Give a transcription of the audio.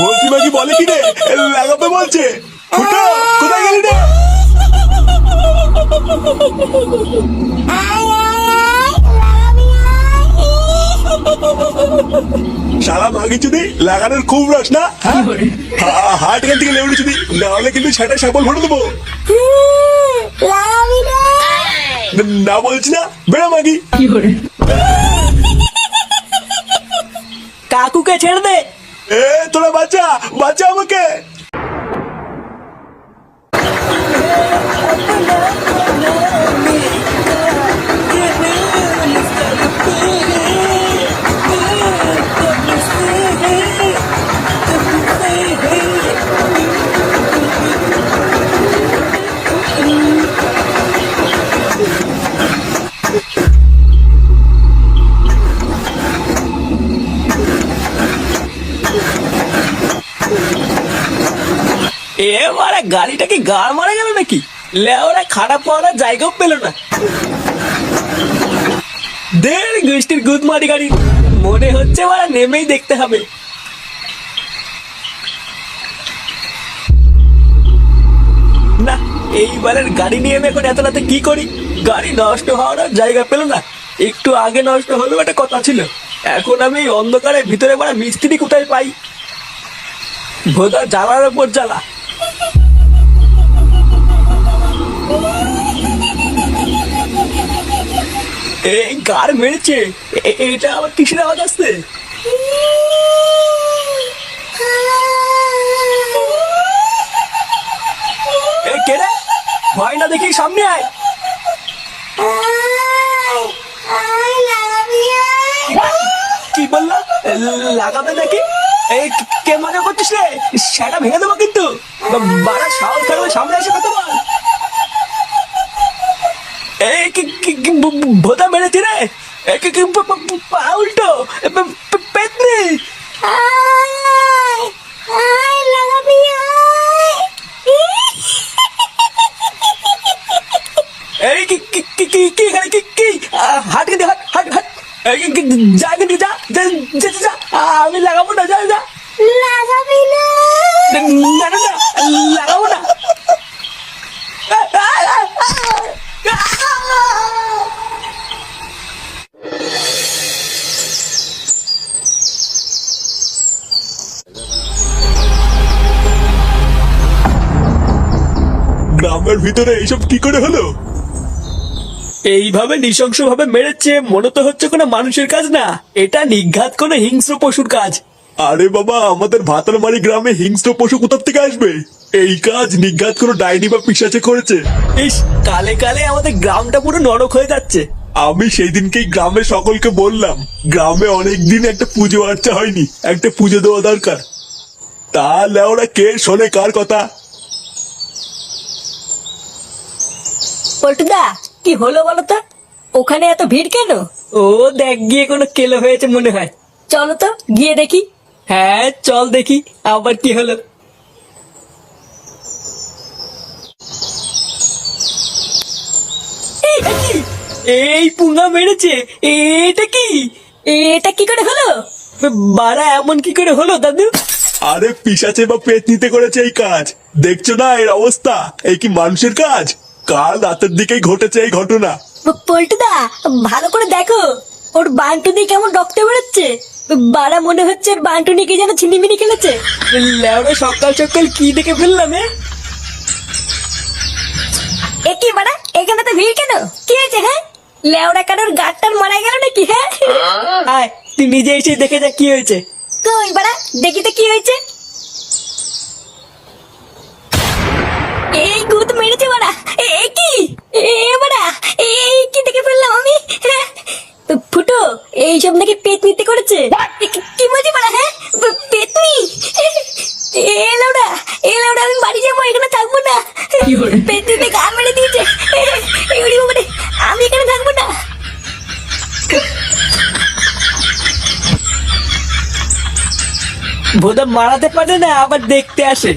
বলছি মাগি বলে কি রে লাগাবে বলছে কোথায় গেলি রে? শালা মাগি চুদি লাগানোর খুব রস না? হাট এখান থেকে লেবড়ি চুদি, না হলে কিন্তু সেটা সাবল ভরে দেবো। না বলছি না, বেড়া মাগি। কাকুকে ছেড়ে দে। এ তোরা বাচ্চা বাচ্চা আমাকে। এবারে গাড়িটা কি গাড় মারা গেল নাকি? লেওরা খারাপ পাওয়ার জায়গাও পেল না। দেড় গোষ্ঠীর গুদ মারি গাড়ি, মনে হচ্ছে ওরা নেমেই দেখতে হবে। না, এইবারের গাড়ি নিয়ে আমি এখন এত রাতে কি করি? গাড়ি নষ্ট হওয়ার জায়গা পেল না। একটু আগে নষ্ট হলেও একটা কথা ছিল। এখন আমি এই অন্ধকারের ভিতরে বড় মিস্ত্রি কোথায় পাই? ভোদা জ্বালার উপর জ্বালা। এই গার মেরেছে, এটা আবার কিসের আওয়াজ আসছে? কে রে? ভয় না দেখি সামনে আয়। কি বললো? লাগাবে নাকি? এই কে মজা করছিস রে? সেটা ভেঙে দেবো কিন্তু। বাড়া সাহস থাকলে সামনে এসে কথা বল। এই ভোতা মেরেছি রে। পা উল্টো পেতনি। এই কি হাট কিন্তু হাট হাট। যা কিন্তু যা, আমি লাগাবো না। যা যা। লাগাবি না? না না লাগাবো না। গ্রামের ভিতরে এইসব কি করে হলো? এইভাবে নৃশংস ভাবে মেরেছে, মনে তো হচ্ছে কোনো মানুষের কাজ না, এটা নিঘাত কোনো হিংস্র পশুর কাজ। আরে বাবা, আমাদের ভাতারমারি গ্রামে হিংস্র পশু কোথা থেকে আসবে? এই কাজ নিঘাত কোনো ডাইনি বা পিশাচে করেছে। ইস, কালে কালে আমাদের গ্রামটা পুরো নরক হয়ে যাচ্ছে। আমি সেই দিনকেই গ্রামের সকলকে বললাম, গ্রামে অনেকদিন একটা পুজো আর্চা হয়নি, একটা পুজো দেওয়া দরকার। তাহলে ওরা কে শোনে কার কথা? পল্টুদা, কি হলো বলো তো? ওখানে এত ভিড় কেন? ও দেখ গিয়ে কোনো কেলো হয়েছে মনে হয়। চলো তো গিয়ে দেখি। হ্যাঁ চল দেখি আবার কি হলো। এই পুঙ্গা মেরেছে, এটা কি? এটা কি করে হলো? বাড়া এমন কি করে হলো দাদু? আরে পিশাচে বা পেতনিতে করেছে এই কাজ। দেখছো না এর অবস্থা? এই কি মানুষের কাজ? কাল রাতের দিকেই ঘটেছে এই ঘটনা। পল্টুদা, ভালো করে দেখো, ওর বান্টু দিয়ে কেমন রক্ত বেরোচ্ছে। বাড়া মনে হচ্ছে ওর বান্টু নিয়ে কি যেন ছিনিমিনি খেলেছে। লেওরা সকাল সকাল কি দেখে ফেললাম? এ কি বাড়া, এখানে তো ভিড় কেন? কি হয়েছে? হ্যাঁ, লেওরা কারোর গাড়টার মারা গেল নাকি? হ্যাঁ আয় তুই নিজে এসে দেখে যা কি হয়েছে। কই বাড়া, দেখি তো কি হয়েছে। এই গুদ মেরেছে বাড়া। এ কি? বাড়া, এই কি দেখে ফেললাম আমি? ফুটো, এইসব নাকি পেতনিতে করেছে। কি বলছি বাড়া? হ্যাঁ, পেতনি? এলাউডা আমি বাড়ি যাবো, এখানে থাকবো না। পেতনিতে গা মেরে দিয়েছে। আমি এখানে থাকবো না। ভোদা মারাতে পারে না, আবার দেখতে আসে।